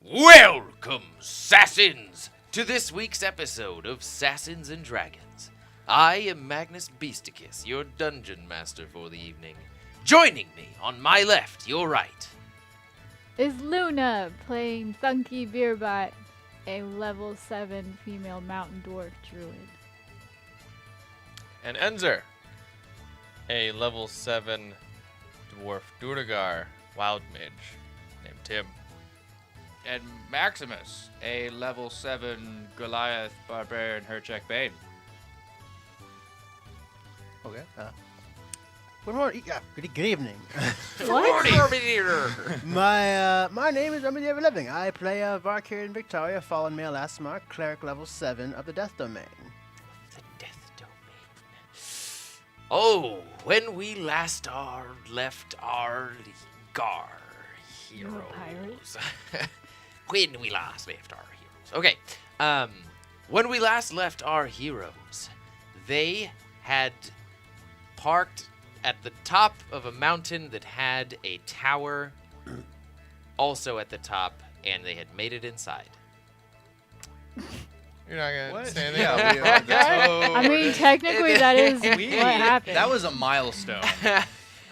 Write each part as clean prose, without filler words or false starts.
Welcome, Sassins, to this week's episode of SASANS and Dragons. I am Magnus Beasticus, your dungeon master for the evening. Joining me on my left, your right, is Luna playing Thunky Beerbot, a level 7 female mountain dwarf druid. And Enzer, a level 7 dwarf Durgar wild mage named Tim. And Maximus, a level 7 Goliath barbarian Herchek Bane. Okay. Good morning. Good evening. My name is Remedy Ever Living. I play Valkyrie Victoria, fallen male Asmar, cleric level 7 of the Death Domain. the Death Domain. Oh, when we last left our Gar You a heroes. When we last left our heroes. Okay. When we last left our heroes, they had parked at the top of a mountain that had a tower also at the top, and they had made it inside. You're not gonna What? say anything? Yeah, I mean, technically that is what happened. That was a milestone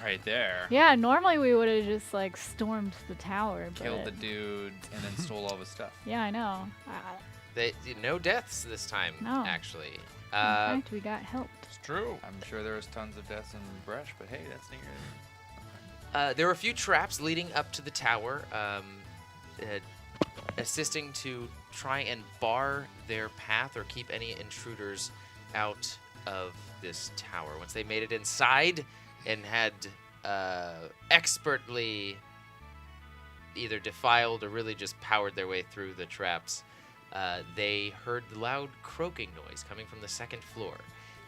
right there. Yeah, normally we would have just like stormed the tower, Killed but the dude and then stole all his stuff. yeah, I know. No deaths this time, No. actually. In fact, we got helped. It's true. I'm sure there was tons of deaths in Bresh, but hey, that's near. There were a few traps leading up to the tower, assisting to try and bar their path or keep any intruders out of this tower. Once they made it inside and had expertly either defiled or really just powered their way through the traps, they heard the loud croaking noise coming from the second floor.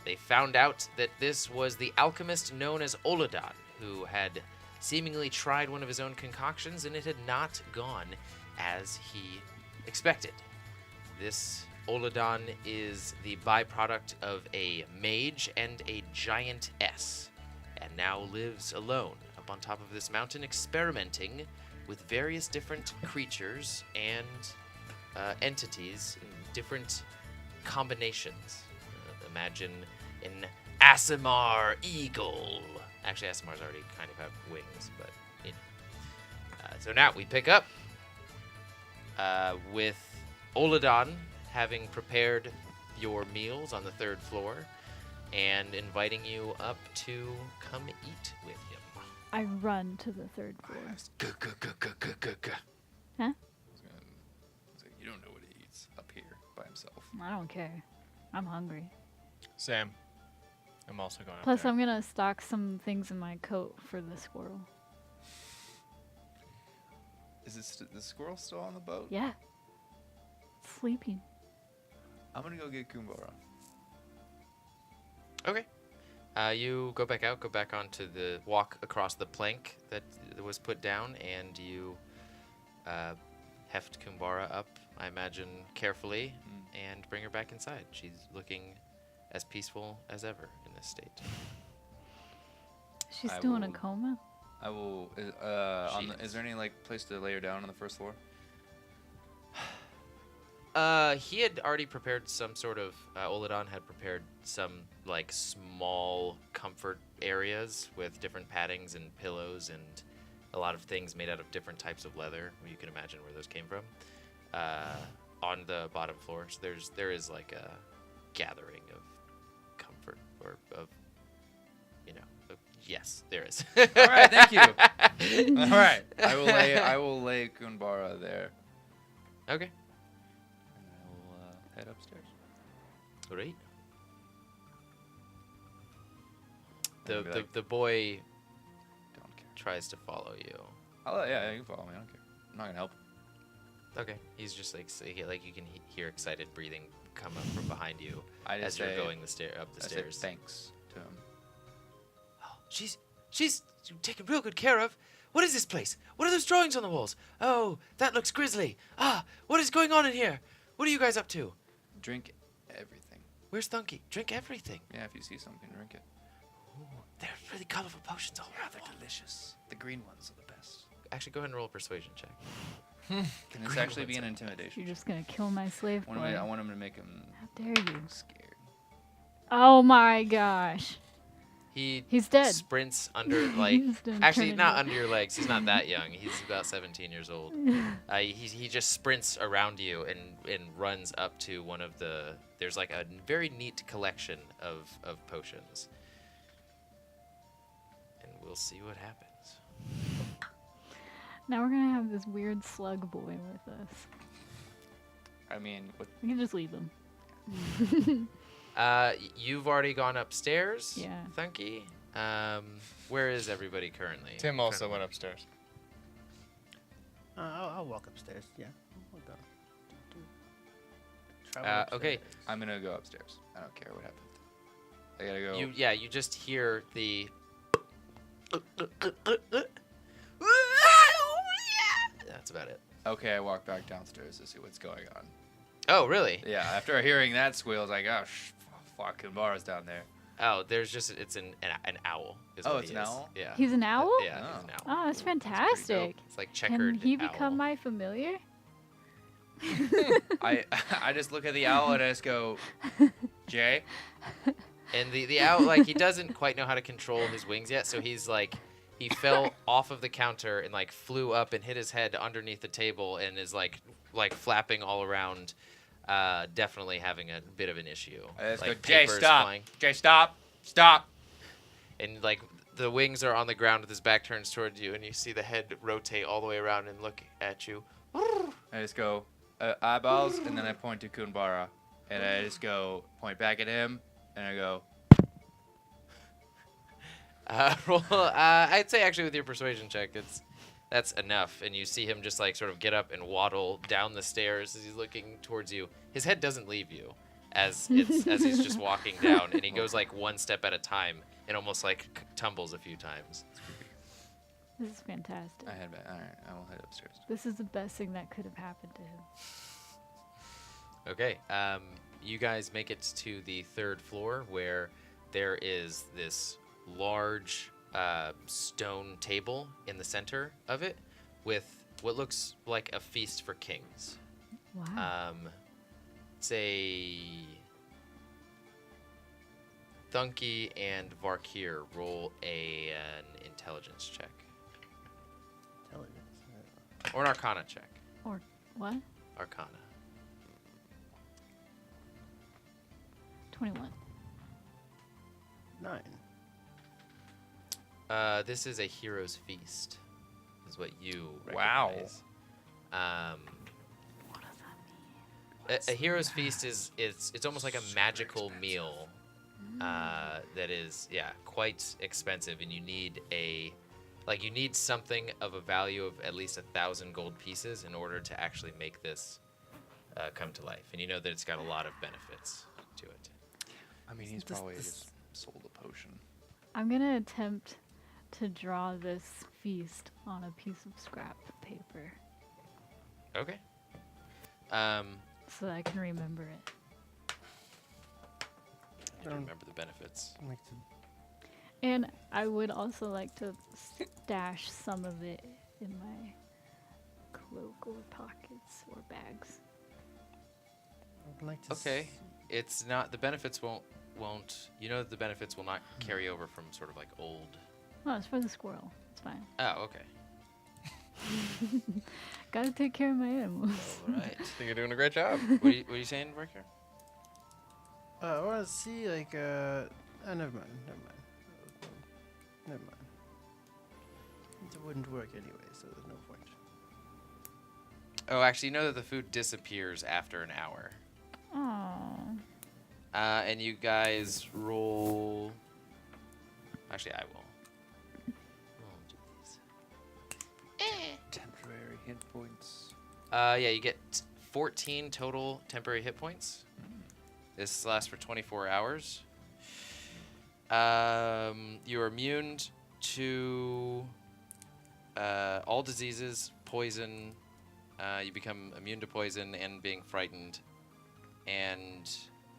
They found out that this was the alchemist known as Oladahn, who had seemingly tried one of his own concoctions, and it had not gone as he expected. This Oladahn is the byproduct of a mage and a giantess, and now lives alone up on top of this mountain, experimenting with various different creatures and entities in different combinations. Imagine an Aasimar eagle. Actually, Aasimars already kind of have wings, but you know. So now we pick up with Oladahn having prepared your meals on the third floor and inviting you up to come eat with him. I run to the third floor. Huh? You don't know what he eats up here by himself. I don't care. I'm hungry. Sam, I'm also going Plus, up there. I'm gonna stock some things in my coat for the squirrel. Is it the squirrel still on the boat? Yeah. Sleeping. I'm gonna go get Kumbara. Okay. You go back out, go back onto the walk across the plank that was put down, and you heft Kumbara up, I imagine, carefully, and bring her back inside. She's looking as peaceful as ever in this state. She's I still in a will- coma. I will. Is there any place to lay her down on the first floor? He had already prepared some sort of, Oladahn had prepared some, like, small comfort areas with different paddings and pillows and a lot of things made out of different types of leather. You can imagine where those came from. On the bottom floor. So there is like a gathering of comfort or of, yes, there is. All right, thank you. All right, I will lay Kumbara there. Okay. And I will head upstairs. Great. I'll be like, The boy don't care. tries to follow you. Yeah, you can follow me. I don't care. I'm not gonna help. Okay. He's just like, you can hear excited breathing come up from behind you I as just you're say, going up the I say stairs. thanks to him. Oh, she's taken real good care of. What is this place? What are those drawings on the walls? Oh, that looks grisly. What is going on in here? What are you guys up to? Drink everything. Where's Thunky? Drink everything. Yeah, if you see something, drink it. Ooh, they're really colorful potions all around. They're delicious. The green ones are the best. Actually, go ahead and roll a persuasion check. Can this actually be an intimidation? You're just gonna kill my slave boy. I want him to make him How dare you? scared. Oh my gosh. He's dead. Sprints under, like, He's done actually turning not it. under your legs. He's not that young. He's about 17 years old. He just sprints around you and runs up to one of the. There's like a very neat collection of potions, and we'll see what happens. Now we're gonna have this weird slug boy with us. I mean, what? We can just leave him. You've already gone upstairs. Yeah. Thunky. Where is everybody currently? Tim also went upstairs. I'll walk upstairs. Yeah. We'll go. Okay. upstairs. I'm gonna go upstairs. I don't care what happens. I gotta go. You just hear the. That's about it. Okay, I walk back downstairs to see what's going on. Oh, really? Yeah, after hearing that squeal, I was like, oh, fuck, Kumbara's down there. Oh, there's just it's an owl. Is Oh, what it's he an is. owl? Yeah. He's an owl? Yeah, Oh. he's an owl. Oh, that's pretty dope. fantastic. It's like checkered Can he owl. become my familiar? I just look at the owl and I just go, Jay? And the owl, like, he doesn't quite know how to control his wings yet, so he's like, he fell off of the counter and like flew up and hit his head underneath the table and is like flapping all around, definitely having a bit of an issue. I just Like, go, Jay, papers stop. flying. Jay, stop. Stop. And like the wings are on the ground with his back turns towards you, and you see the head rotate all the way around and look at you. I just go, eyeballs, and then I point to Kumbara. And I just go, point back at him, and I go, Roll. I'd say actually with your persuasion check, that's enough. And you see him just like sort of get up and waddle down the stairs as he's looking towards you. His head doesn't leave you as he's just walking down, and he goes like one step at a time and almost like tumbles a few times. This is fantastic. I head back. All right, I will head upstairs. This is the best thing that could have happened to him. Okay. You guys make it to the 3rd floor where there is this large stone table in the center of it with what looks like a feast for kings. Wow. Say Thunky and Varkir roll an intelligence check Intelligence. or an Arcana check. Or what? Arcana. 21. 9. This is a hero's feast, is what you Wow. recognize. What does that mean? A hero's feast is it's almost like a magical meal that is quite expensive, and you need something of a value of at least 1,000 gold pieces in order to actually make this come to life. And you know that it's got a lot of benefits to it. I mean, he's This- probably this- just sold a potion. I'm gonna attempt to draw this feast on a piece of scrap paper Okay. so that I can remember it. I need to remember the benefits. Like to And I would also like to stash some of it in my cloak or pockets or bags. I'd like to Okay. It's not the benefits won't you know that the benefits will not carry over from sort of like old. Oh, it's for the squirrel. It's fine. Oh, okay. Gotta take care of my animals. All right. I think you're doing a great job. what are you saying, Riker? I want to see like never mind. It wouldn't work anyway, so there's no point. Oh, actually, you know that the food disappears after an hour. Oh. And you guys roll. Actually, I will. We'll do these. Temporary hit points. Yeah, you get 14 total temporary hit points. This lasts for 24 hours. You're immune to all diseases, poison. You become immune to poison and being frightened. And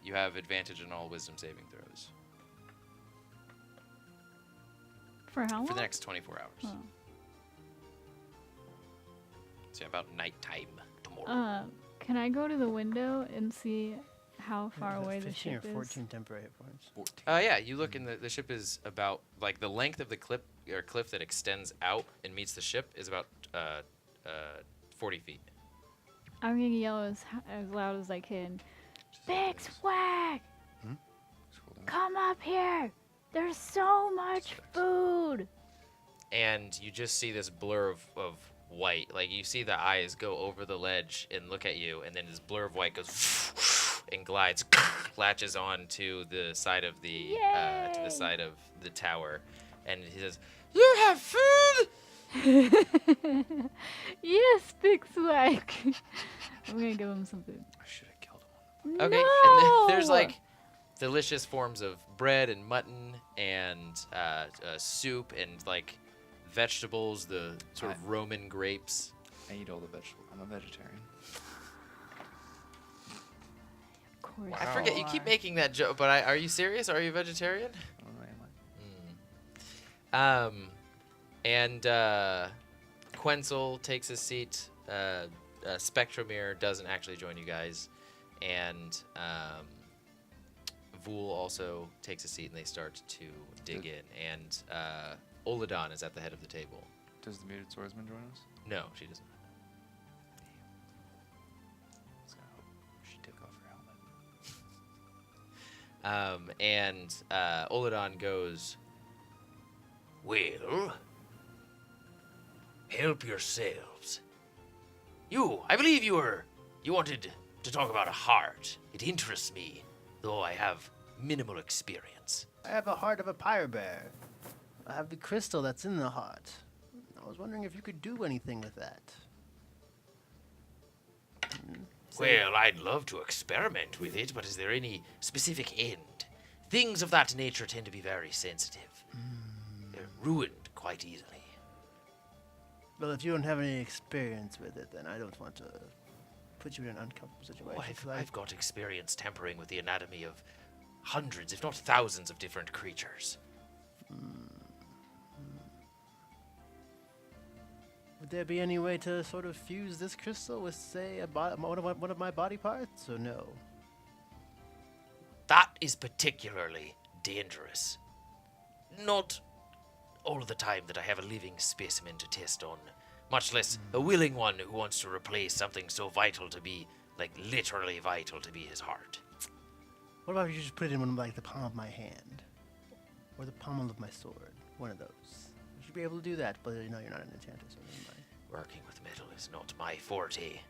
you have advantage in all wisdom saving throws For how long? for the next 24 hours. Oh. So about nighttime tomorrow. Can I go to the window and see how far away the 15 or ship is? 14 temporary hit points. 14. Yeah, you look in the ship is about like the length of the cliff that extends out and meets the ship is about 40 feet. I'm gonna yell as loud as I can. Big Swag! Come up here! There's so much food! And you just see this blur of white. Like you see the eyes go over the ledge and look at you, and then this blur of white goes and glides, latches on to the side of the tower, and he says, "You have food." Yes, Big Swag! I'm gonna give him some food. I should have killed him. Okay, No! and there's like delicious forms of bread and mutton and soup and like vegetables, the sort of Roman grapes. I eat all the vegetables. I'm a vegetarian. Of course. I forget, you keep making that joke, but are you serious? Are you a vegetarian? Oh, am I? And Quenzel takes his seat. Spectromir doesn't actually join you guys. And Vul also takes a seat, and they start to dig in. And Oladahn is at the head of the table. Does the muted swordsman join us? No, she doesn't. So she took off her helmet. And Oladahn goes, "Well, help yourselves. I believe you wanted to talk about a heart. It interests me, though I have minimal experience." I have a heart of a pyre bear. I have the crystal that's in the heart. I was wondering if you could do anything with that. Well, I'd love to experiment with it, but is there any specific end? Things of that nature tend to be very sensitive. They're ruined quite easily. Well, if you don't have any experience with it, then I don't want to put you in an uncomfortable situation. I've got experience tampering with the anatomy of hundreds, if not thousands, of different creatures. Would there be any way to sort of fuse this crystal with, say, one of my body parts, or no? That is particularly dangerous. Not all the time that I have a living specimen to test on, much less a willing one who wants to replace something so vital to be, like literally vital to be his heart. What about if you just put it in like the palm of my hand? Or the pommel of my sword? One of those. You should be able to do that, but you know you're not an enchanter, so never mind. Working with metal is not my forte.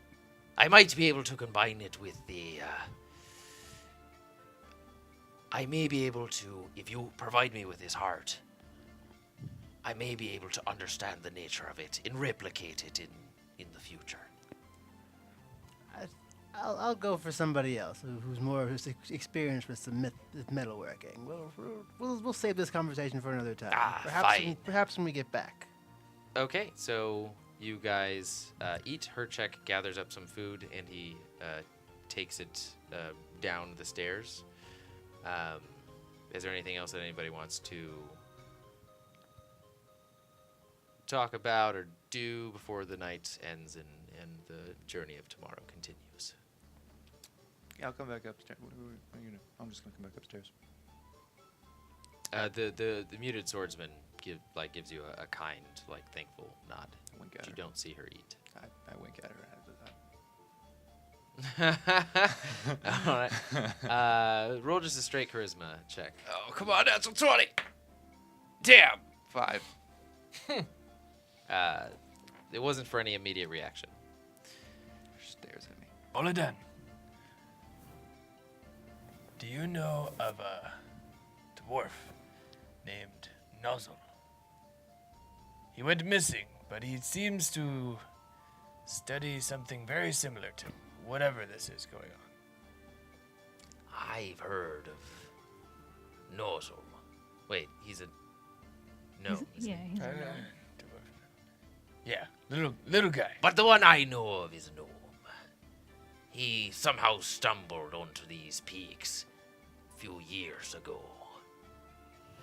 I might be able to combine it with the, I may be able to, if you provide me with his heart, I may be able to understand the nature of it and replicate it in the future. I'll go for somebody else who's experienced with some metalworking. We'll save this conversation for another time. Fine. Perhaps when we get back. Okay, so you guys eat. Herchek gathers up some food and he takes it down the stairs. Is there anything else that anybody wants to talk about or do before the night ends and the journey of tomorrow continues? Yeah, I'll come back upstairs. What are you gonna? I'm just gonna come back upstairs. The muted swordsman gives you a kind, thankful nod. I wink But at you her. don't see her eat. I wink at her after that. All right. Roll just a straight charisma check. Oh, come on, that's a 20. Damn. 5. It wasn't for any immediate reaction. Stares at me. Oladahn, do you know of a dwarf named Nozzle? He went missing, but he seems to study something very similar to whatever this is going on. I've heard of Nozzle. Wait, he's a gnome. isn't Yeah, he? he's a Dwarf. gnome. Yeah, little guy. But the one I know of is a gnome. He somehow stumbled onto these peaks a few years ago.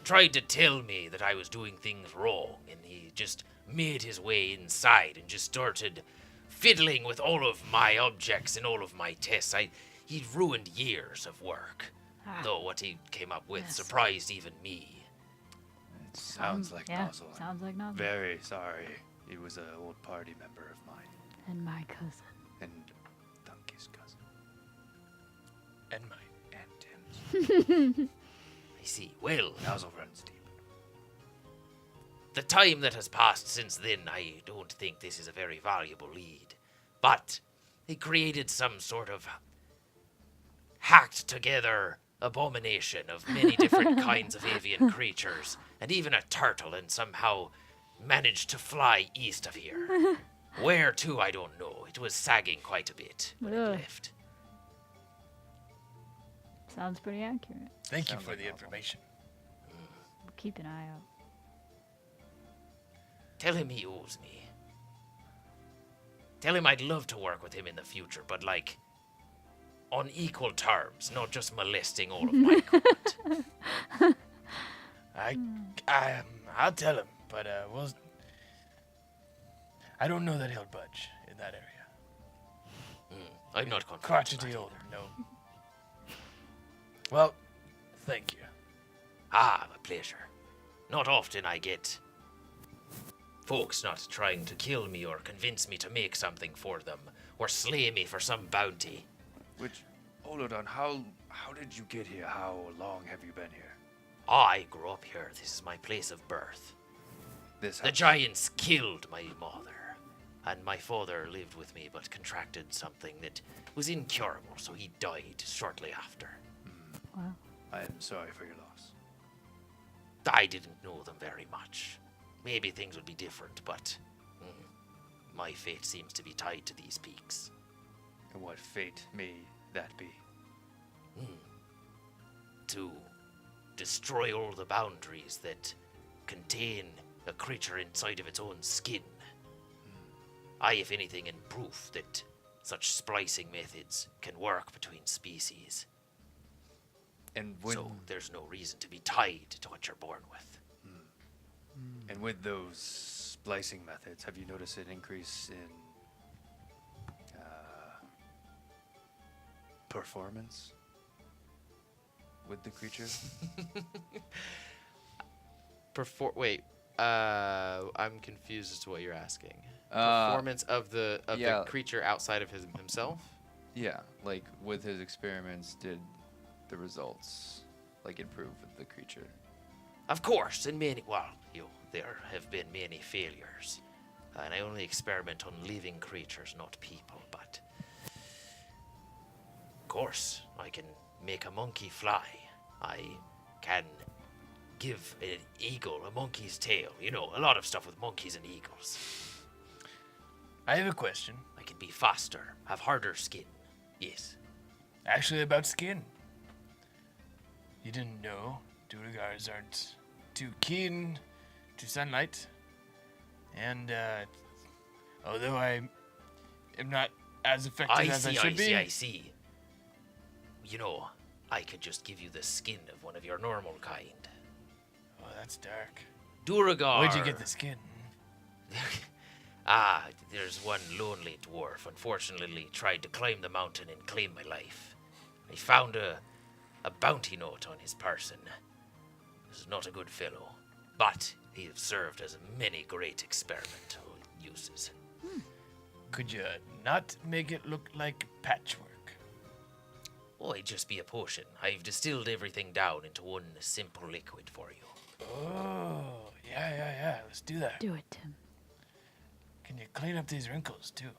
Tried to tell me that I was doing things wrong, and he just made his way inside and just started fiddling with all of my objects and all of my tests. He'd ruined years of work. Though what he came up with surprised even me. It sounds like yeah, Nozzle. I'm sounds like Nozzle. very sorry. He was an old party member of mine. And my cousin. And Donkey's cousin. And mine. And Tim's. I see. Well, Nozzle runs deep. the time that has passed since then, I don't think this is a very valuable lead. But he created some sort of hacked together abomination of many different kinds of avian creatures, and even a turtle, and somehow managed to fly east of here. Where to, I don't know. It was sagging quite a bit when it Ugh. left. Sounds pretty accurate. Thank you Sounds for like the Nozzle. information. We'll keep an eye out. Tell him he owes me. Tell him I'd love to work with him in the future, but like, on equal terms, not just molesting all of my equipment. I'll tell him, but we'll. I don't know that he'll budge in that area. I'm not confident. Crotchety about older, either. no. Well, thank you. Ah, a pleasure. Not often I get folks not trying to kill me or convince me to make something for them or slay me for some bounty. Which, Oladahn, how did you get here? How long have you been here? I grew up here. This is my place of birth. This The house? giants killed my mother, and my father lived with me but contracted something that was incurable, so he died shortly after. Wow. I am sorry for your loss. I didn't know them very much. Maybe things would be different, but my fate seems to be tied to these peaks. And what fate may that be? To destroy all the boundaries that contain a creature inside of its own skin. I, if anything, am proof that such splicing methods can work between species. And when, So there's no reason to be tied to what you're born with. and with those splicing methods, have you noticed an increase in performance with the creature? Wait, I'm confused as to what you're asking. Uh, Performance of the yeah. creature outside of himself? Yeah, like with his experiments, did the results like improve with the creature? Of course, and there have been many failures. And I only experiment on living creatures, not people, but... Of course, I can make a monkey fly. I can give an eagle a monkey's tail. You know, a lot of stuff with monkeys and eagles. I have a question. I can be faster, have harder skin. Yes. Actually, about skin. You didn't know Duragars aren't too keen to sunlight. And, although I am not as effective as I should be. I see. You know, I could just give you the skin of one of your normal kind. Oh, that's dark. Duragar. Where'd you get the skin? There's one lonely dwarf, unfortunately, tried to climb the mountain and claim my life. I found a bounty note on his person. He's not a good fellow, but he has served as many great experimental uses. Could you not make it look like patchwork? Oh, it'd just be a potion. I've distilled everything down into one simple liquid for you. Oh, yeah. Let's do that. Do it, Tim. Can you clean up these wrinkles, too?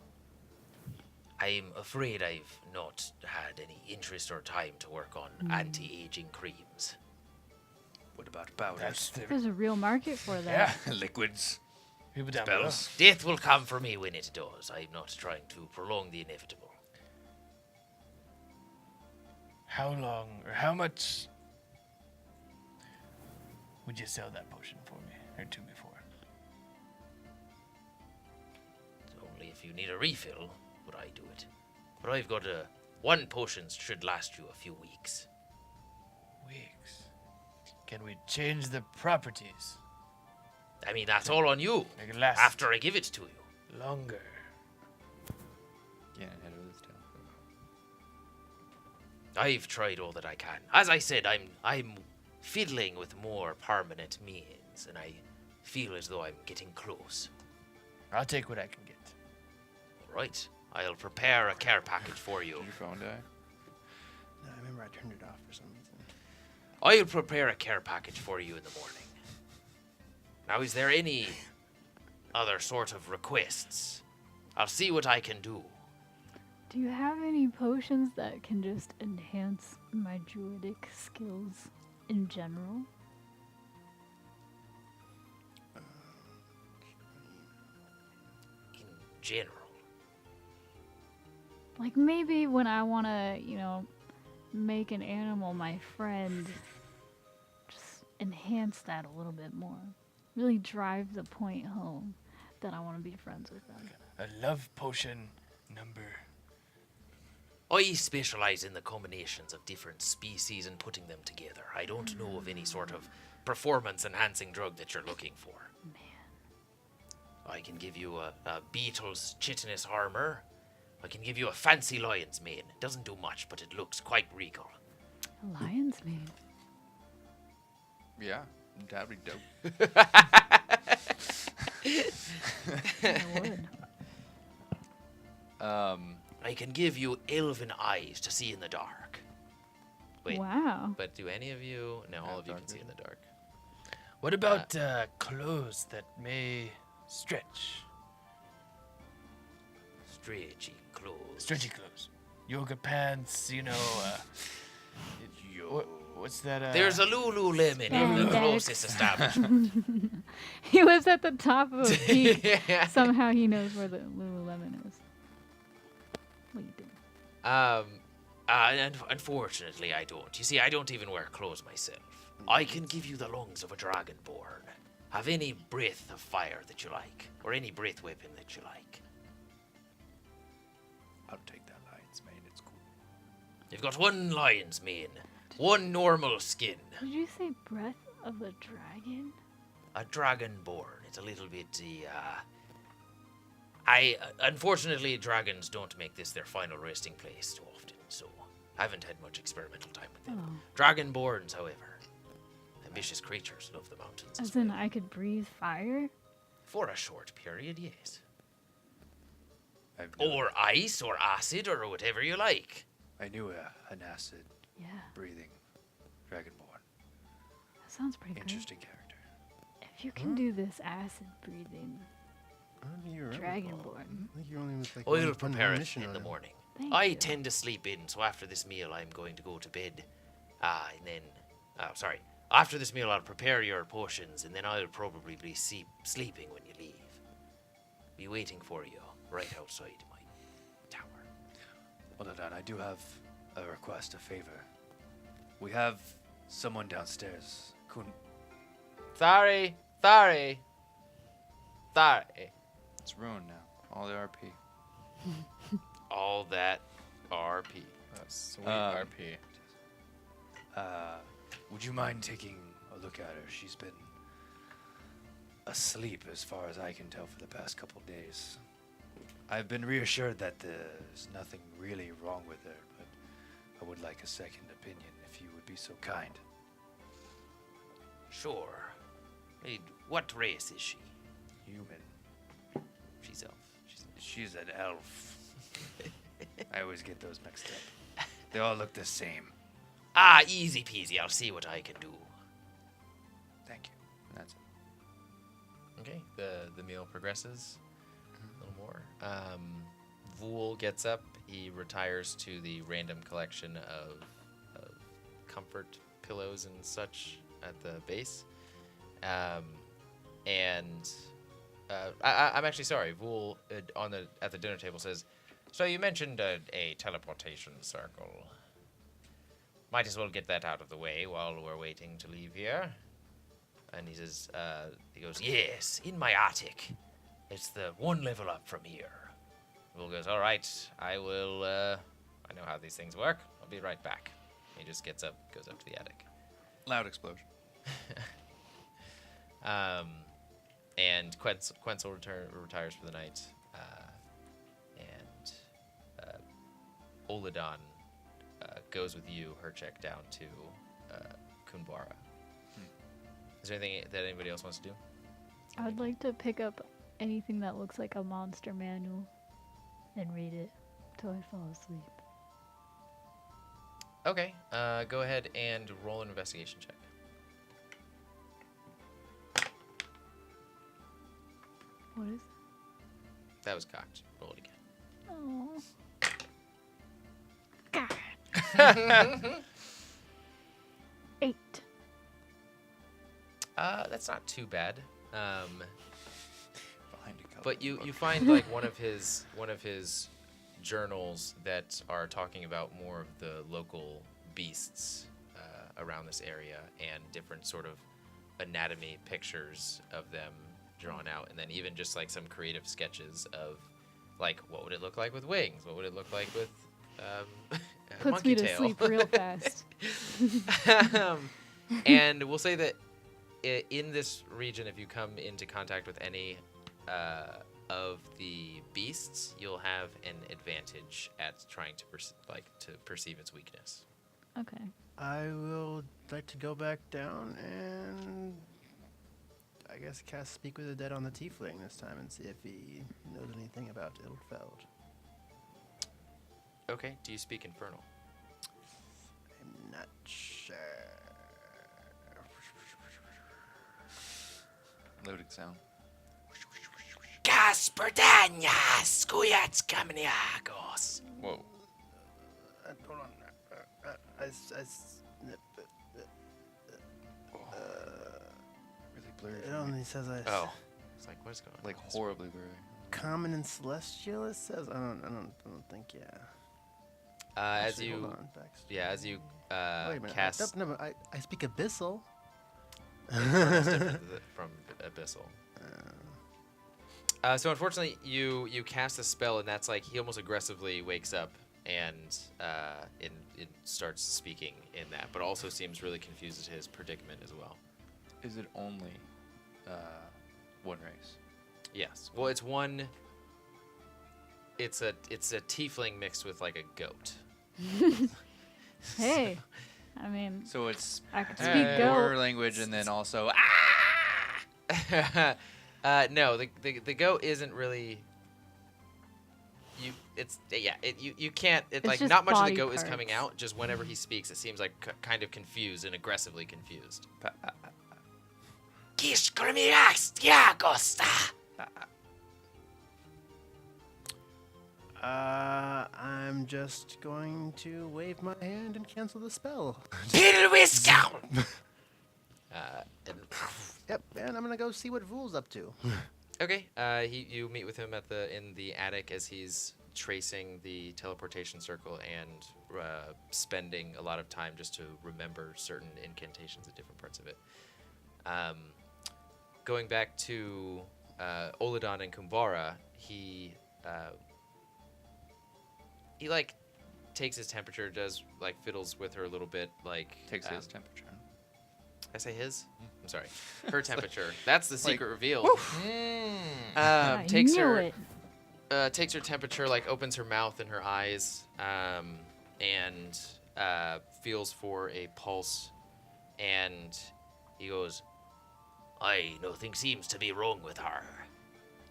I'm afraid I've not had any interest or time to work on anti-aging creams. What about powders? That's the There's a real market for that. yeah. Liquids? People down below. Spells? Death will come for me when it does. I'm not trying to prolong the inevitable. How long or how much would you sell that potion for me or to me for? Only if you need a refill would I do it. But I've got one potion should last you a few weeks. Weeks. Can we change the properties? I mean, that's all on you. Make it last After I give it to you. longer. Yeah, and hit it with his tail. I've tried all that I can. As I said, I'm fiddling with more permanent means, and I feel as though I'm getting close. I'll take what I can get. All right, I'll prepare a care package for you. Did your phone die? No, I remember I turned it off for some reason. I'll prepare a care package for you in the morning. Now, is there any other sort of requests? I'll see what I can do. Do you have any potions that can just enhance my druidic skills in general? In general. Like maybe when I want to, make an animal my friend, just enhance that a little bit more. Really drive the point home that I want to be friends with them. A love potion number. I specialize in the combinations of different species and putting them together. I don't know of any sort of performance-enhancing drug that you're looking for. Man. I can give you a beetle's chitinous armor. I can give you a fancy lion's mane. It doesn't do much, but it looks quite regal. A lion's mane. Yeah, that'd be dope. I would. I can give you elven eyes to see in the dark. Wait, Wow. but do any of you... No, all of you can dark see in the dark. What about clothes that may stretch? Stretchy clothes. Stretchy clothes. Yoga pants, what's that? There's a Lululemon in the Spandex. closest establishment. He lives at the top of a peak. Yeah. Somehow he knows where the Lululemon is. What are you doing? And unfortunately, I don't. You see, I don't even wear clothes myself. I can give you the lungs of a dragonborn. Have any breath of fire that you like, or any breath weapon that you like. I'll take that lion's mane. It's cool. You've got one lion's mane, one normal skin, Did you say breath of a dragon? a dragonborn. It's a little bit, unfortunately, dragons don't make this their final resting place too often, so I haven't had much experimental time with them. Oh. Dragonborns, however, ambitious creatures, love the mountains. As in, I could breathe fire? For a short period, yes. I've known- Or ice, or acid, or whatever you like. I knew an acid Yeah. breathing dragonborn. That sounds pretty Interesting character. good. If you can do this acid breathing, I don't think you remember. Dragonborn. I think you're only with like I'll one prepare it mission in on the it. morning. thank I you. tend to sleep in, so after this meal, I'm going to go to bed. After this meal, I'll prepare your potions, and then I'll probably be sleeping when you leave. Be waiting for you right outside my tower. Oladahn, I do have a request, a favor. We have someone downstairs. Sorry. It's ruined now. All the RP. All that RP. That's sweet RP. Would you mind taking a look at her? She's been asleep, as far as I can tell, for the past couple days. I've been reassured that there's nothing really wrong with her, but I would like a second opinion if you would be so kind. Sure. Hey, what race is she? Human. She's elf. She's an elf. I always get those mixed up. They all look the same. Easy peasy. I'll see what I can do. Thank you. That's it. Okay, the meal progresses a little more. Vool gets up. He retires to the random collection of comfort pillows and such at the base. I'm actually sorry. Vool at the dinner table says, "So you mentioned a teleportation circle. Might as well get that out of the way while we're waiting to leave here." And he says, he goes, "Yes, in my attic. It's the one level up from here." Will goes, "All right, I will, I know how these things work. I'll be right back." He just gets up, goes up to the attic. Loud explosion. And Quetzal retires for the night. And Oladahn goes with you, her check down to Kunbara. Is there anything that anybody else wants to do? I would like to pick up anything that looks like a monster manual and read it till I fall asleep. Okay, go ahead and roll an investigation check. What is That was cocked. Roll it again. Oh. God. 8. That's not too bad. Behind a couple But you books. find like one of his journals that are talking about more of the local beasts around this area and different sort of anatomy pictures of them drawn out, and then even just like some creative sketches of like what would it look like with wings, what would it look like with a Puts monkey me to tail. sleep real fast. And we'll say that in this region, if you come into contact with any of the beasts, you'll have an advantage at trying to perceive its weakness. Okay. I will like to go back down and I guess cast Speak with the Dead on the Tiefling this time and see if he knows anything about Ild Fjell. Okay, do you speak Infernal? I'm not sure. Loading sound. Gasperdanias, Kuyats Kamniagos. Whoa. Hold on. Really blurry. It only says Oh. It's like, what is going on? Like horribly blurry. common and celestial. It says. I don't think. Yeah. As Actually, you, hold on, Bex. yeah, as you Wait a minute. cast. No, I speak abyssal. Infernal's different from Abyssal. So unfortunately, you cast a spell, and that's like he almost aggressively wakes up and it starts speaking in that, but also seems really confused at his predicament as well. Is it only one race? Yes. Well, it's one. It's a tiefling mixed with like a goat. Hey, I mean, So it's I could speak horror goat. language and then also No, the goat isn't really. You can't. It's It's like just not much of the body goat is coming parts. out. Just whenever he speaks, it seems like kind of confused and aggressively confused. I'm just going to wave my hand and cancel the spell. And Yep, and I'm gonna go see what Vool's up to. okay, you meet with him in the attic as he's tracing the teleportation circle and spending a lot of time just to remember certain incantations at different parts of it. Going back to Oladahn and Kumbara, he like takes his temperature, does like fiddles with her a little bit, like takes his temperature. I say his? I'm sorry. Her temperature. That's the secret reveal. I Takes knew her it. takes her temperature, like opens her mouth and her eyes, and feels for a pulse, and he goes, "Aye, nothing seems to be wrong with her.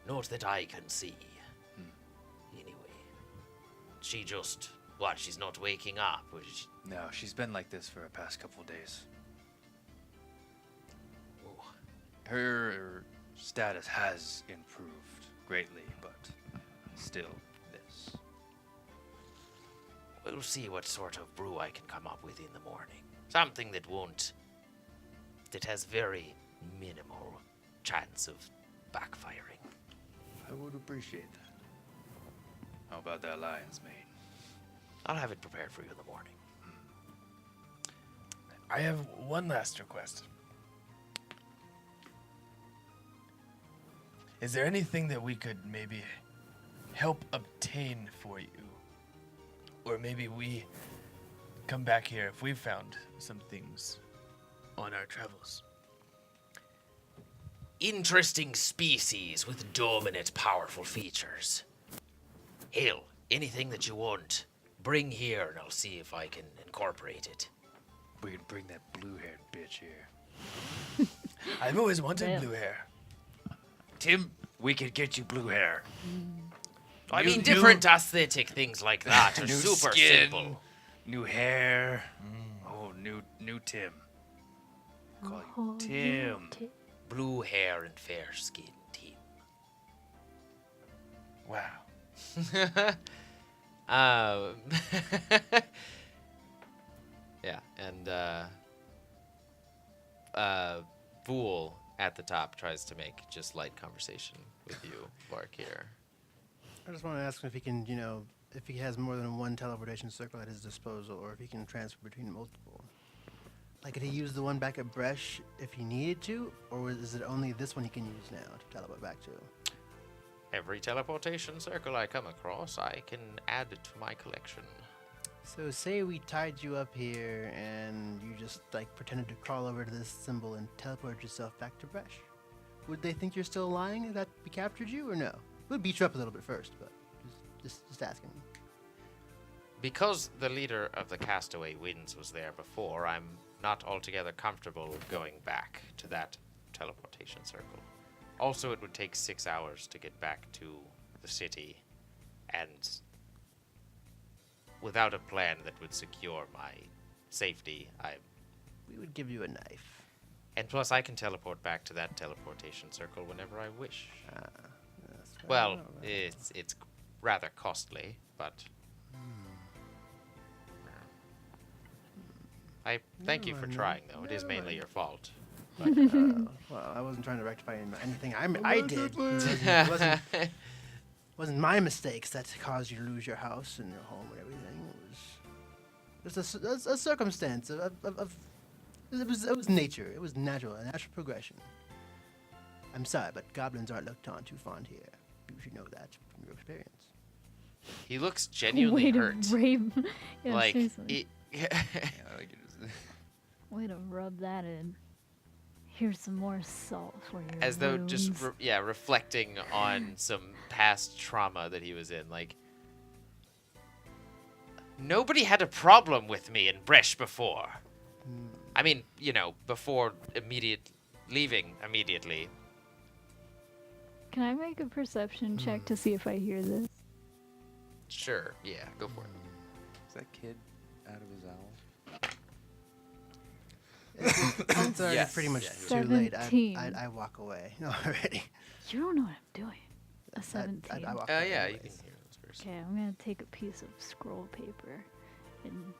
Not that I can see. Anyway, she's not waking up. No, she's been like this for the past couple of days. Her status has improved greatly, but still this. We'll see what sort of brew I can come up with in the morning. Something that has very minimal chance of backfiring." I would appreciate that. How about that lion's mane? I'll have it prepared for you in the morning. I have one last request. Is there anything that we could maybe help obtain for you? Or maybe we come back here if we found some things on our travels. Interesting species with dominant, powerful features. Hell, anything that you want bring here, and I'll see if I can incorporate it. We can bring that blue-haired bitch here. I've always wanted Damn. blue hair. Tim, we could get you blue hair. I New- mean, different aesthetic things like that are New super skin, simple. new hair. Oh, new Tim. Call you Tim. Blue hair and fair skin team. Wow. Yeah, and Fool at the top tries to make just light conversation with you, Bark here. I just want to ask him if he can, if he has more than one teleportation circle at his disposal, or if he can transfer between multiple. Like, could he use the one back at Bresh if he needed to, or is it only this one he can use now to teleport back to? Every teleportation circle I come across, I can add to my collection. So say we tied you up here and you just pretended to crawl over to this symbol and teleport yourself back to Bresh. Would they think you're still lying that we captured you, or no? We'll beat you up a little bit first, but just asking. Because the leader of the Castaway Winds was there before, I'm not altogether comfortable going back to that teleportation circle. Also, it would take 6 hours to get back to the city, and without a plan that would secure my safety, We would give you a knife. and plus I can teleport back to that teleportation circle whenever I wish. That's right. Well, All right. it's rather costly, but I thank you for trying, though. It is mainly your fault. Well, I wasn't trying to rectify anything I did. It wasn't my mistakes that caused you to lose your house and your home and everything. It was just a circumstance of it was nature. It was natural, a natural progression. I'm sorry, but goblins aren't looked on too fond here. You should know that from your experience. He looks genuinely Way hurt. to rape. Yeah, Like, seriously. Yeah, like it is. Way to rub that in. Here's some more salt for your as though just wounds. reflecting on some past trauma that he was in. Like, nobody had a problem with me in Bresh before. I mean, before leaving immediately. Can I make a perception check to see if I hear this? Sure, yeah, go for it. Is that kid out of his owl? It's already Yes. pretty much Yeah, too late. 17. I walk away already. You don't know what I'm doing. A 17. I walk away Yeah, you can anyways. hear those first. Okay, I'm gonna take a piece of scroll paper and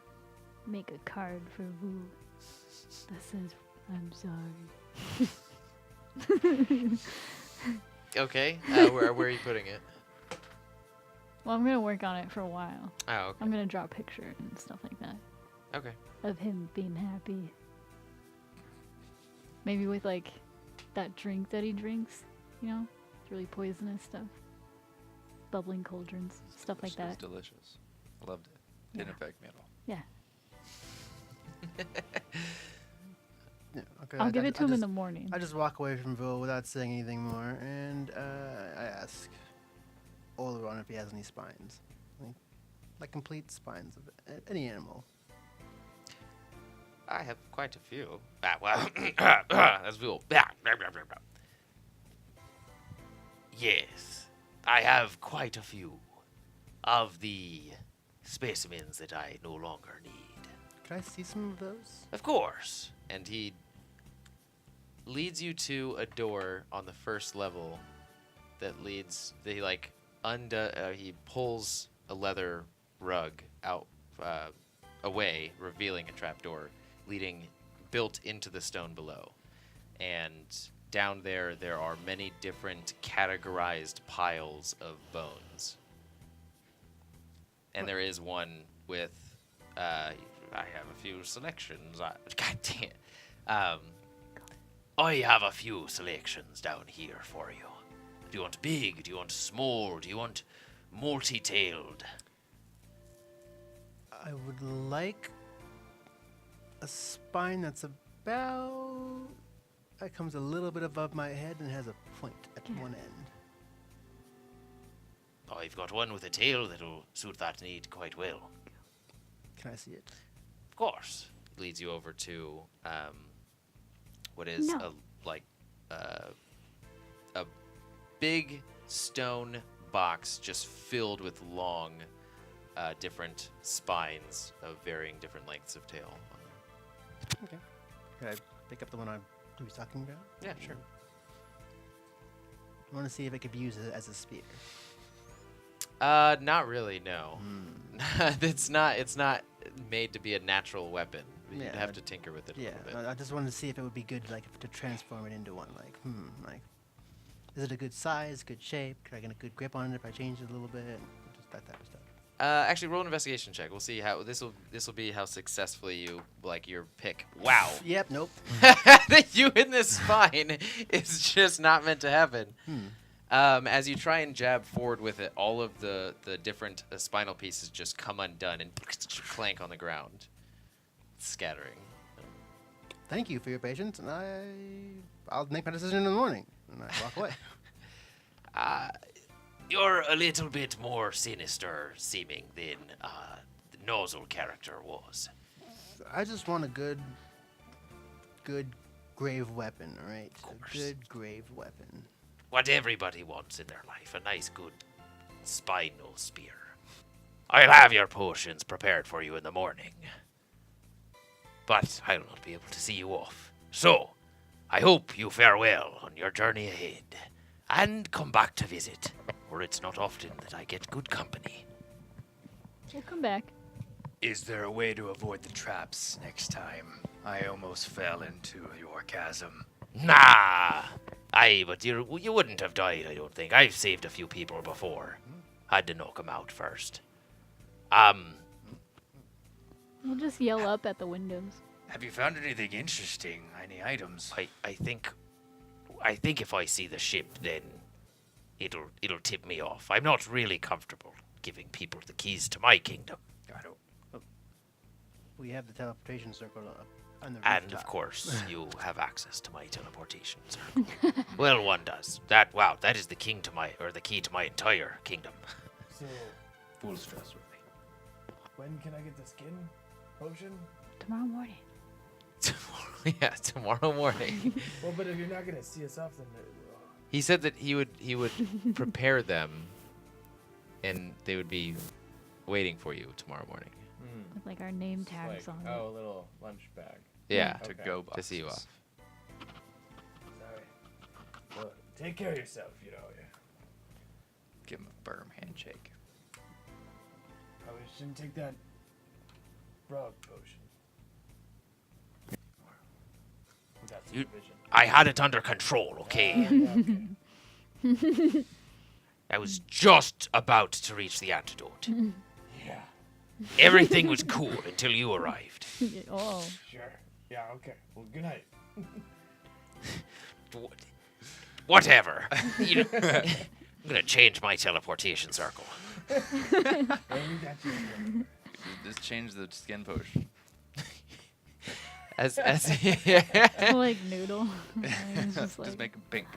make a card for Vu that says, "I'm sorry." Okay, where are you putting it? Well, I'm gonna work on it for a while. Oh, okay. I'm gonna draw a picture and stuff like that Okay. of him being happy. Maybe with that drink that he drinks, it's really poisonous stuff. Bubbling cauldrons, stuff like Which is that. delicious. I loved it. Didn't Yeah. affect me at all. Yeah, Yeah, okay, I'll I- give I- it to I him in just- the morning. I just walk away from Vil without saying anything more, and I ask Oladahn if he has any spines, like complete spines of any animal. I have quite a few. Well, that's cool. Yes, I have quite a few of the specimens that I no longer need. Can I see some of those? Of course. And he leads you to a door on the first level that leads. He pulls a leather rug out away, revealing a trapdoor leading built into the stone below. And down there are many different categorized piles of bones. And there is one with I have a few selections. God damn. I have a few selections down here for you. Do you want big? Do you want small? Do you want multi-tailed? I would like a spine that's about. That comes a little bit above my head and has a point at one end. I've got one with a tail that'll suit that need quite well. Can I see it? Of course. Leads you over to what is No. a big stone box just filled with long, different spines of varying different lengths of tail. Okay. Can I pick up the one he was talking about? Yeah, sure. I want to see if I could use it as a spear. Not really. No. It's not made to be a natural weapon. You'd Yeah, have to tinker with it a Yeah, little bit. I just wanted to see if it would be good, like, to transform it into one. Like, is it a good size, good shape? Can I get a good grip on it if I change it a little bit? Just that type of stuff. Actually, roll an investigation check. We'll see how this will be how successfully you like your pick. Wow. Yep. Nope. You in this spine is just not meant to happen. As you try and jab forward with it, all of the different spinal pieces just come undone and clank on the ground, scattering. Thank you for your patience, and I'll make my decision in the morning. And I walk away. You're a little bit more sinister seeming than the Nozzle character was. I just want a good grave weapon, all right? course. A good grave weapon. What everybody wants in their life, a nice, good spinal spear. I'll have your potions prepared for you in the morning. But I'll not be able to see you off. So, I hope you fare well on your journey ahead. And come back to visit, for it's not often that I get good company. We'll come back. Is there a way to avoid the traps next time? I almost fell into your chasm. Nah! But you wouldn't have died, I don't think. I've saved a few people before. Had to knock 'em out first. We'll just yell up at the windows. Have you found anything interesting? Any items? I think if I see the ship, then it'll tip me off. I'm not really comfortable giving people the keys to my kingdom. I don't. We have the teleportation circle up on the And rooftop. of course, you have access to my teleportation circle. Well, one does. That is the key to my entire kingdom. So, Fool's trustworthy. when can I get the skin potion? Tomorrow morning. Yeah, tomorrow morning. Well, but if you're not gonna see us off, then He said that he would prepare them, and they would be waiting for you tomorrow morning. With like our name tags on it. a little lunch bag. Yeah, To To Okay. go to see you off. Sorry. Well, take care of yourself. You know. Yeah. Give him a firm handshake. Probably shouldn't take that frog potion. Without You- supervision. I had it under control, okay? Yeah, okay. I was just about to reach the antidote. Yeah. Everything was cool until you arrived. Oh. Sure. Yeah. Okay. Well, good night. Whatever. I'm gonna change my teleportation circle. Well, we got you. Just change the skin potion. As Like noodle. It's just like, Just make him pink.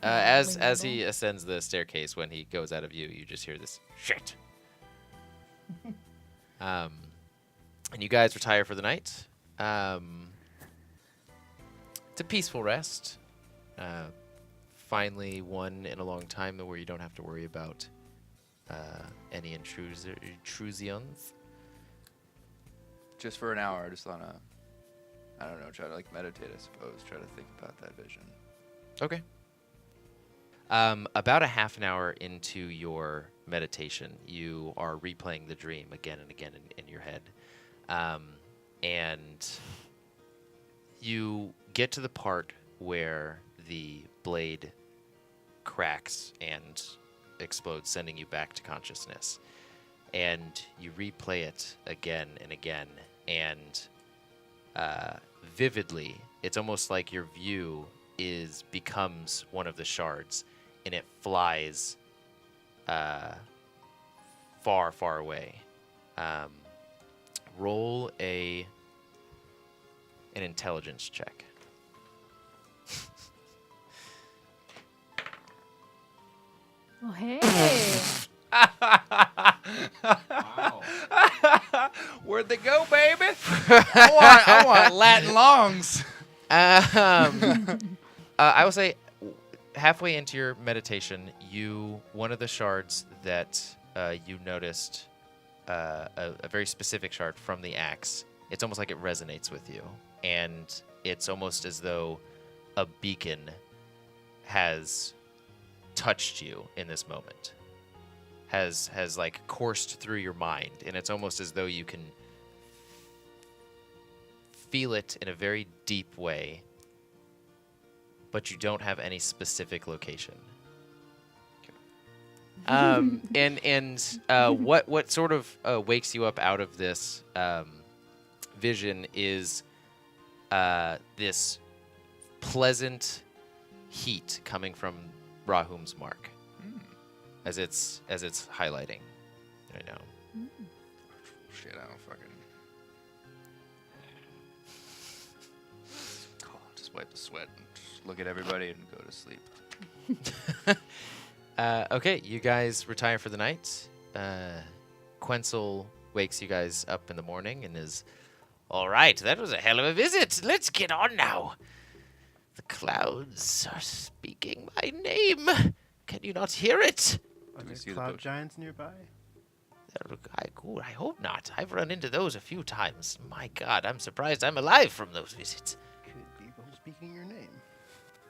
as he ascends the staircase, when he goes out of view, you just hear this shit. And you guys retire for the night. It's a peaceful rest. Finally, one in a long time where you don't have to worry about any intrusions. Just for an hour, I just wanna, I don't know, try to like meditate, I suppose. Try to think about that vision. Okay. About a half an hour into your meditation, you are replaying the dream again and again in your head. And you get to the part where the blade cracks and explodes, sending you back to consciousness. And you replay it again and again, and vividly, it's almost like your view becomes one of the shards, and it flies far, far away. Roll an intelligence check. oh, hey. Wow. Where Where'd they go, baby? I want Latin longs. I will say, halfway into your meditation, one of the shards that you noticed, a very specific shard from the axe, it's almost like it resonates with you, and it's almost as though a beacon has touched you in this moment, has like coursed through your mind, and it's almost as though you can feel it in a very deep way, but you don't have any specific location. What sort of wakes you up out of this vision is this pleasant heat coming from Rahum's mark, as it's highlighting right now. Shit, I don't fucking. Just wipe the sweat and just look at everybody and go to sleep. Okay, you guys retire for the night. Quenzel wakes you guys up in the morning and is, all right, that was a hell of a visit. Let's get on now. The clouds are speaking my name. Can you not hear it? Are we there see the cloud boat? giants nearby? I hope not. I've run into those a few times. My God, I'm surprised I'm alive from those visits. Could be people speaking your name.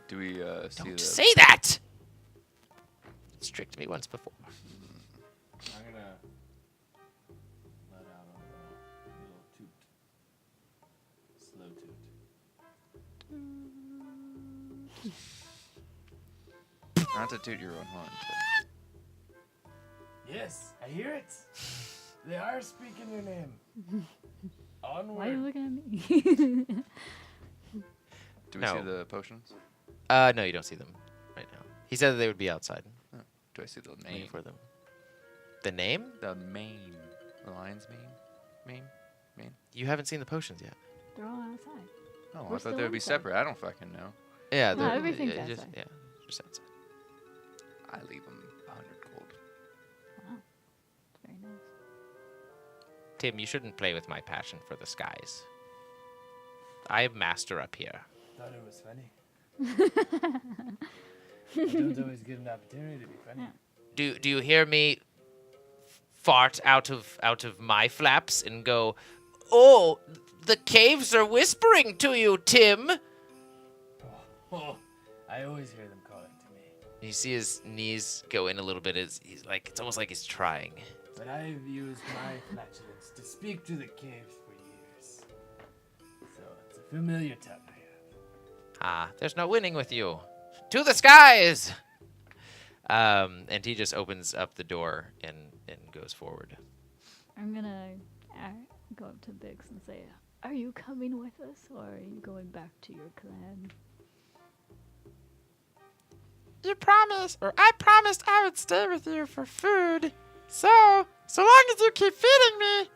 Do we see Don't the? say that! It's tricked me once before. I'm gonna let out a little toot. Slow toot. Not to toot your own horn. Yes, I hear it. They are speaking your name. Onward. Why are you looking at me? Do we No. see the potions? No, you don't see them right now. He said that they would be outside. Do I see the Waiting name? for them. The name? The mane. The lion's mane? Mane? You haven't seen the potions yet. They're all outside. Oh, We're I thought still they would be inside. separate. I don't fucking know. Yeah, No, they're- everything's just, outside. yeah, just outside. I leave them 100 gold. Wow. Very nice. Tim, you shouldn't play with my passion for the skies. I am master up here. Thought it was funny. I don't always get an opportunity to be funny. Do you hear me fart out of my flaps and go, "Oh, the caves are whispering to you, Tim"? Oh, I always hear them calling to me. You see his knees go in a little bit. He's like, it's almost like he's trying. But I've used my flatulence to speak to the caves for years. So it's a familiar tongue I have. Ah, there's no winning with you. To the skies! And he just opens up the door and goes forward. I'm gonna go up to Bix and say, "Are you coming with us, or are you going back to your clan?" I promised I would stay with you for food. So long as you keep feeding me,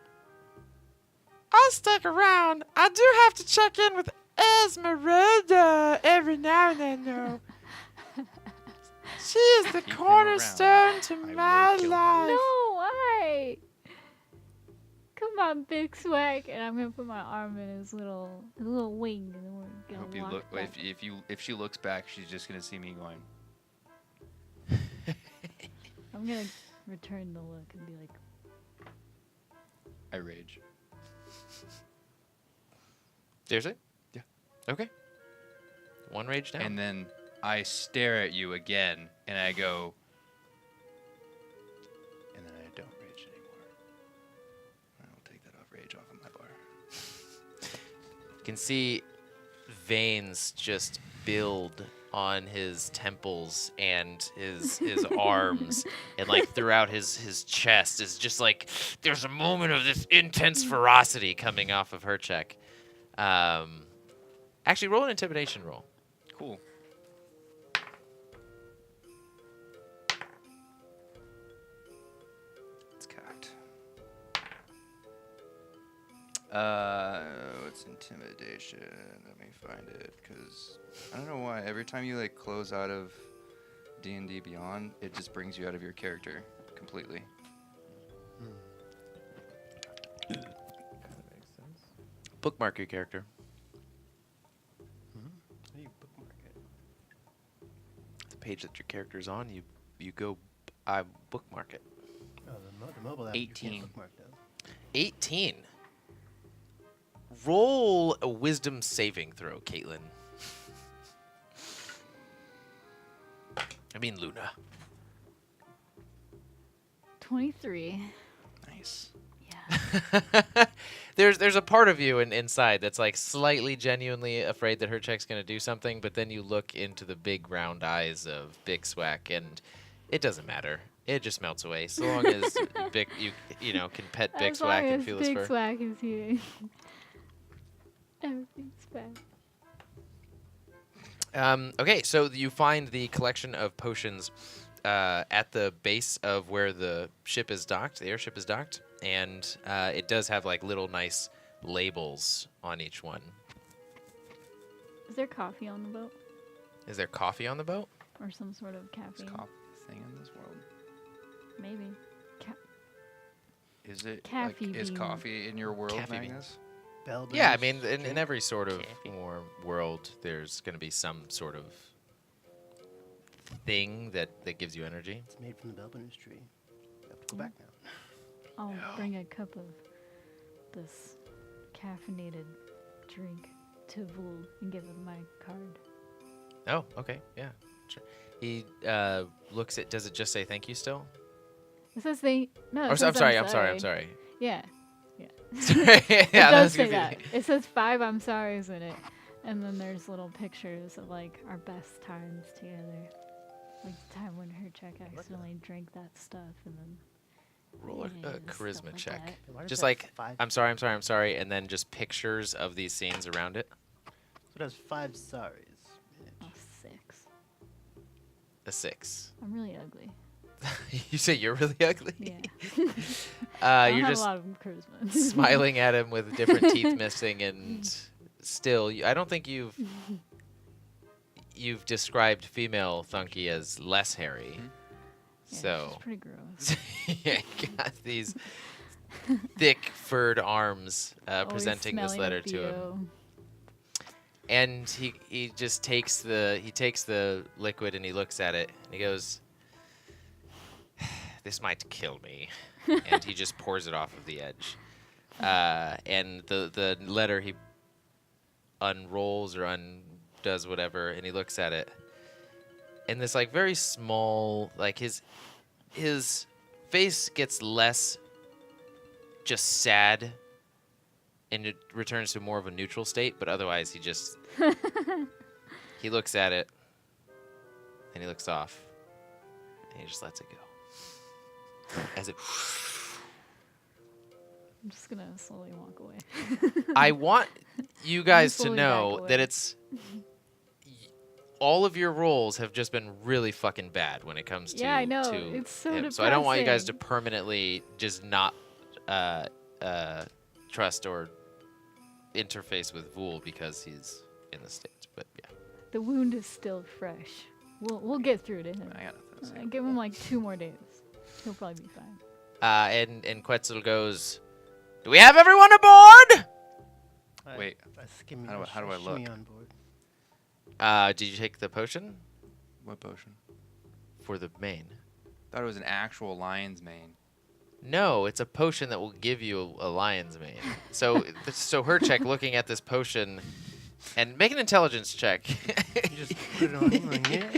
I'll stick around. I do have to check in with Esmeralda every now and then, though. She is the Keep him cornerstone to will my kill him. life. No, why? Come on, Big Swag, and I'm gonna put my arm in his little wing, and then we're I gonna hope you walk look. back. If she looks back, she's just gonna see me going. I'm gonna return the look and be like, I rage. Seriously? Yeah. Okay. One rage down. And then I stare at you again, and I go. And then I don't rage anymore. I will take that rage off of my bar. You can see veins just build on his temples and his arms and like throughout his chest is just like there's a moment of this intense ferocity coming off of her check. Actually, roll an intimidation roll. Cool. It's cocked. What's intimidation? Let me find it, because I don't know why. Every time you like close out of D&D Beyond, it just brings you out of your character completely. bookmark your character. How do you bookmark it? The page that your character's on, you go, I bookmark it. Oh, the mobile app. You 18. can't bookmark those. 18. Roll a wisdom saving throw, Caitlin. I mean, Luna. 23. Nice. Yeah. There's a part of you inside that's like slightly genuinely afraid that her check's gonna do something, but then you look into the big round eyes of Big Swack, and it doesn't matter. It just melts away. So long as Big you know can pet Big As long Swack and as feel his Big fur. Swack is here. Everything's fine. Okay, so you find the collection of potions at the base of where the ship is docked, the airship is docked, and it does have like little nice labels on each one. Is there coffee on the boat? Is there coffee on the boat? Or some sort of Is caffeine? coffee a thing in this world? Maybe. Is it? Caffeine. Is coffee in your world, Caffeine. Magnus? Yeah, I mean, in every sort of world, there's going to be some sort of thing that gives you energy. It's made from the Belbinus tree. You have to go back now. I'll bring a cup of this caffeinated drink to Vul and give him my card. Oh, okay, yeah. Sure. He looks at. Does it just say thank you still? It says they. No. Or, It says I'm sorry. Yeah. Sorry. It Yeah, does that's say that. confusing. It says 5 I'm sorry's in it. And then there's little pictures of like our best times together. Like the time when her check accidentally drank that stuff and then Roll a yeah, stuff charisma like check. that. Why does Just that like, five, I'm sorry, and then just pictures of these scenes around it. So it has 5 sorries. Oh, 6. A 6. I'm really ugly. You say you're really ugly? Yeah. I don't You're have just a lot of charisma. smiling at him with different teeth missing, and still, I don't think you've described female Thunky as less hairy. Yeah, So she's pretty gross. yeah, you got these thick furred arms Always presenting this smelling letter of to him. BO. And he just takes the liquid and he looks at it and he goes, "This might kill me," and he just pours it off of the edge. And the letter he unrolls or undoes whatever, and he looks at it, and this like very small, like his face gets less just sad, and it returns to more of a neutral state, but otherwise he looks at it and he looks off and he just lets it go as it I'm just gonna slowly walk away. I want you guys to slowly know back that away. it's all of your rolls have just been really fucking bad when it comes to Yeah, I know. to It's so him. So I don't want you guys to depressing. permanently just not trust or interface with Vul because he's in the States. But yeah. The wound is still fresh. We'll get through to him. I got nothing. Give him like 2 more days. He'll probably be fine. And Quetzal goes, "Do we have everyone aboard?" Wait, Skimmy, how do I look? shimmy on board. Did you take the potion What potion? for the main? Thought it was an actual lion's mane. No, it's a potion that will give you a lion's mane. So, so her check looking at this potion, and make an intelligence check. You just put it on him like, yeah.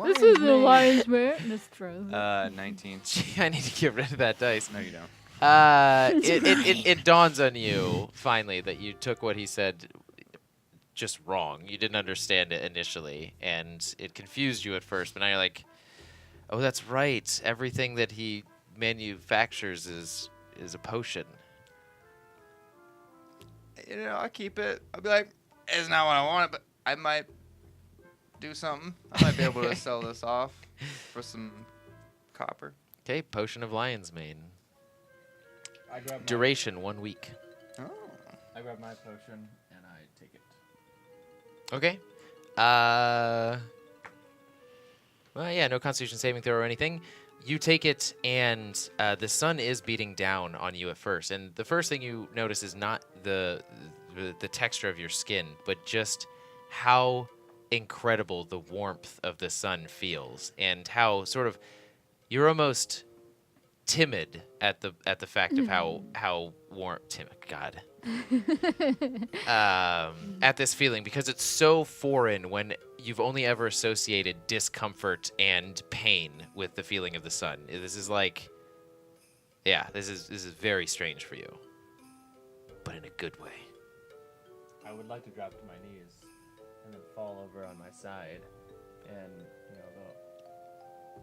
This is a lion's mane. Just throws it. 19. Gee, I need to get rid of that dice. No, you don't. It dawns on you finally that you took what he said just wrong. You didn't understand it initially, and it confused you at first. But now you're like, oh, that's right. Everything that he manufactures is a potion. You know, I'll keep it. I'll be like, it's not what I wanted, but I might do something. I might be able to sell this off for some copper. Okay, potion of lion's mane. I grab my, Duration 1 week. Oh. I grab my potion and I take it. Okay. Well, yeah, no Constitution saving throw or anything. You take it, and the sun is beating down on you at first. And the first thing you notice is not the texture of your skin, but just how incredible the warmth of the sun feels, and how sort of you're almost timid at the fact of how warm. God. At this feeling, because it's so foreign when you've only ever associated discomfort and pain with the feeling of the sun. This is like, yeah, this is very strange for you, but in a good way. I would like to drop to my knees and then fall over on my side and, you know,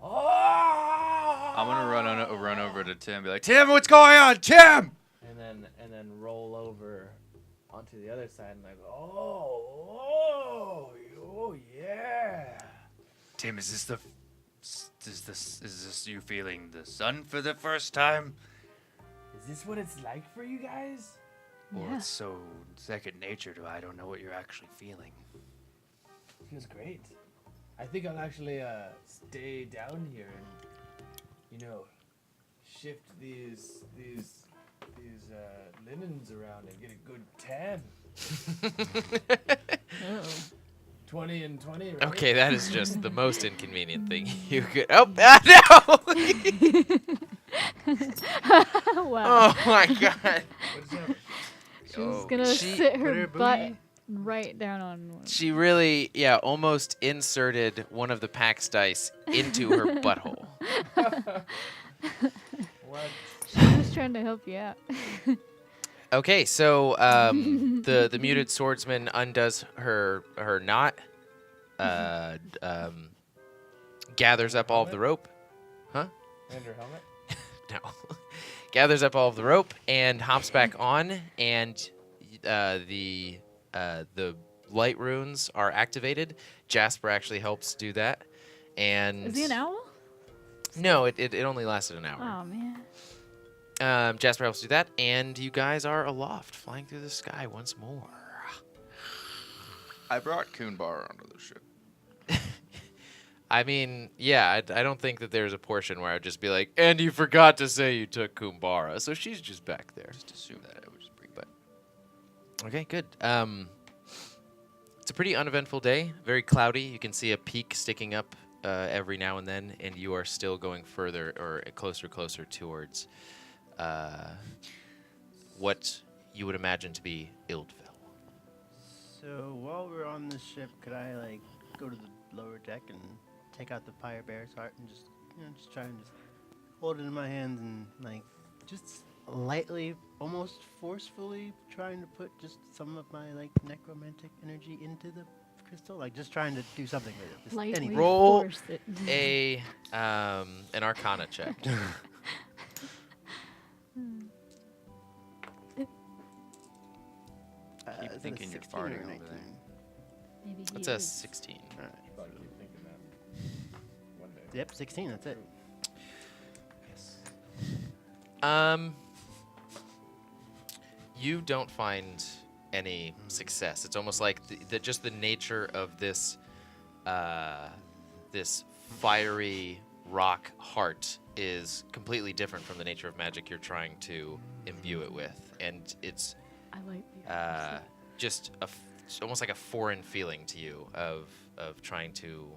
go, oh! I'm gonna run over to Tim and be like, Tim, what's going on, Tim? And then roll over onto the other side and I go, oh, yeah. Tim, is this you feeling the sun for the first time? Is this what it's like for you guys? Or Yeah. it's so second nature to I don't know what you're actually feeling. Feels great. I think I'll actually stay down here and, you know, shift these linens around and get a good tan. Oh. 20 and 20, right? Okay, that is just the most inconvenient thing you could. Oh, no! Wow. Oh my God. What's up? She's gonna She- sit put her her butt booty- right down on one. She really, yeah, almost inserted one of the PAX dice into her butthole. What? She was trying to help you out. Okay, so the muted swordsman undoes her knot, gathers up all of the rope. Huh? And her helmet? No. Gathers up all of the rope and hops back on, and the light runes are activated. Jasper actually helps do that. And Is he an owl? No, it only lasted an hour. Oh man. Jasper helps do that, and you guys are aloft, flying through the sky once more. I brought Coonbar onto the ship. I mean, yeah, I don't think that there's a portion where I'd just be like, and you forgot to say you took Kumbara, so she's just back there. Just assume that I would just bring. But okay, good. It's a pretty uneventful day, very cloudy. You can see a peak sticking up every now and then, and you are still going further or closer towards what you would imagine to be Ild Fjell. So while we're on the ship, could I like go to the lower deck and take out the Pyre Bear's heart and just just try and just hold it in my hands and like just lightly, almost forcefully trying to put just some of my like necromantic energy into the crystal, like just trying to do something with it. Just Lightly anything. Roll force it. an Arcana check. Keep Is it a thinking you're 16 or farting a over 19? there. Maybe he That's a is. 16. Alright. Probably keep thinking that one day. Yep, 16. That's it. You don't find any success. It's almost like just the nature of this this fiery rock heart is completely different from the nature of magic you're trying to imbue it with, and it's I like the just it's almost like a foreign feeling to you of trying to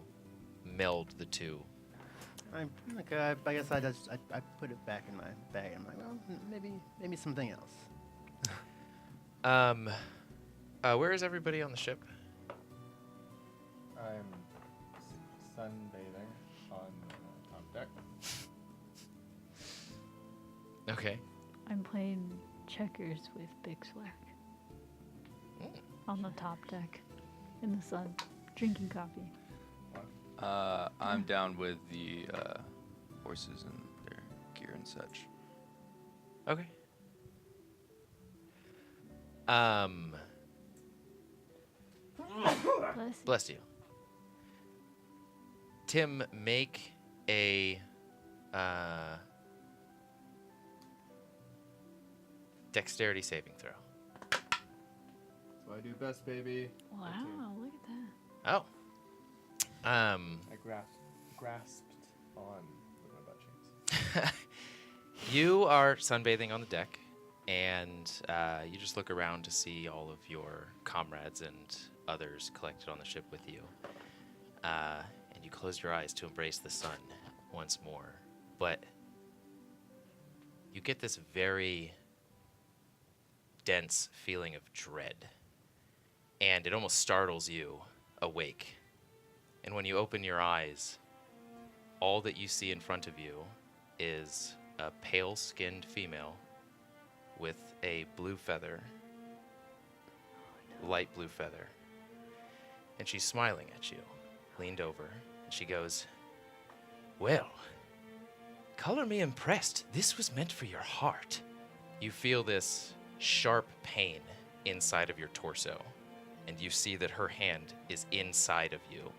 meld the two. I guess I put it back in my bag. I'm like, well, maybe something else. Where is everybody on the ship? I'm sunbathing on top deck. Okay. I'm playing checkers with Big Slack on the top deck in the sun, drinking coffee. I'm down with the horses and their gear and such. Okay. Bless you. Bless you. Tim, make a dexterity saving throw. So I do best, baby. Wow, look at that. Oh. I grasped on with my butt cheeks. You are sunbathing on the deck, and you just look around to see all of your comrades and others collected on the ship with you. And you close your eyes to embrace the sun once more. But you get this very dense feeling of dread, and it almost startles you awake. And when you open your eyes, all that you see in front of you is a pale-skinned female with a blue feather, light blue feather. And she's smiling at you, leaned over, and she goes, "Well, color me impressed. This was meant for your heart." You feel this sharp pain inside of your torso, and you see that her hand is inside of you,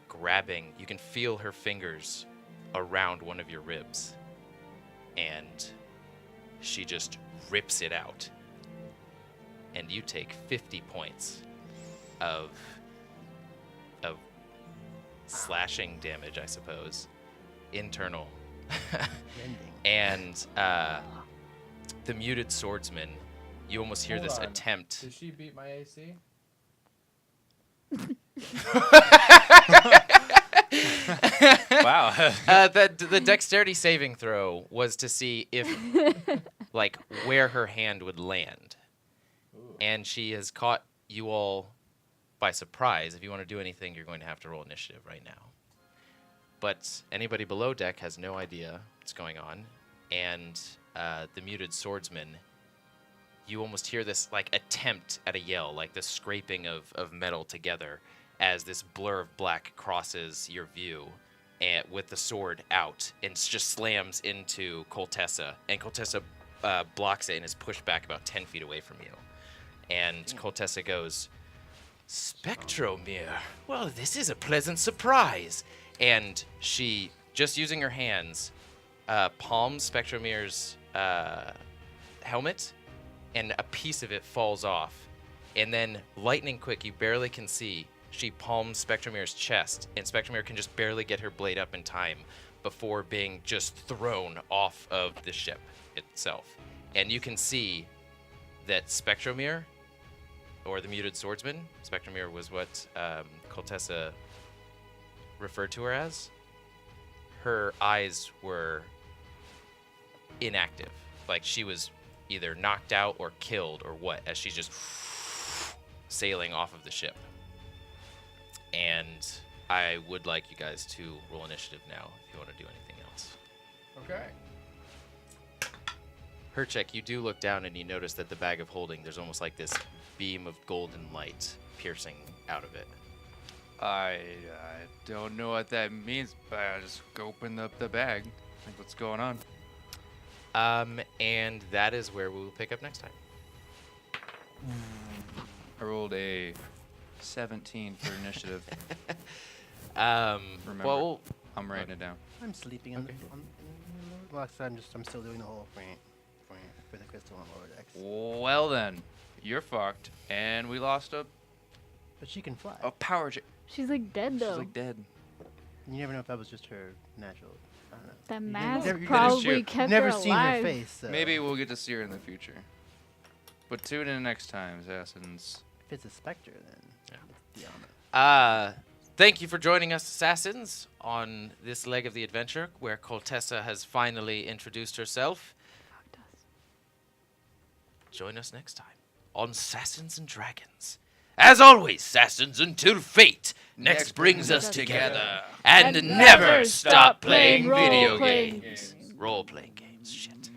grabbing. You can feel her fingers around one of your ribs, and she just rips it out. And you take 50 points of slashing damage, I suppose, internal. And the muted swordsman, you almost hear Hold this on. attempt. Did she beat my AC? Wow. The dexterity saving throw was to see if, like, where her hand would land. And she has caught you all by surprise. If you want to do anything, you're going to have to roll initiative right now. But anybody below deck has no idea what's going on. And the muted swordsman, you almost hear this, like, attempt at a yell, like the scraping of metal together as this blur of black crosses your view, and with the sword out, and just slams into Coltessa. And Coltessa blocks it and is pushed back about 10 feet away from you. And Coltessa goes, "Spectromere, well, this is a pleasant surprise." And she, just using her hands, palms Spectromere's helmet, and a piece of it falls off. And then, lightning quick, you barely can see, she palms Spectromere's chest, and Spectromere can just barely get her blade up in time before being just thrown off of the ship itself. And you can see that Spectromere, or the muted swordsman, Spectromere was what Coltessa referred to her as, her eyes were inactive. Like she was either knocked out or killed or what, as she's just sailing off of the ship. And I would like you guys to roll initiative now if you want to do anything else. Okay. Herchek, you do look down and you notice that the bag of holding, there's almost like this beam of golden light piercing out of it. I don't know what that means, but I just open up the bag. Like, what's going on? And that is where we will pick up next time. I rolled a 17 for initiative. Remember, Well, I'm writing it down. I'm sleeping on the. Well, I'm still doing the whole for the crystal on lower decks. Well then, you're fucked, and we lost a But she can fly. power jet. She's like dead though. She's like dead. You never know if that was just her natural. I don't know. That You mask never- you probably shoot. kept Never her seen alive. her face. So Maybe we'll get to see her in the future. But tune in next time, Assassins. if it's a specter, then Yeah. it's beyond it. Thank you for joining us, Assassins, on this leg of the adventure where Coltessa has finally introduced herself. Join us next time on SASANS and Dragons. As always, Assassins, until fate next brings us together. And never stop playing video games. Role-playing games, shit.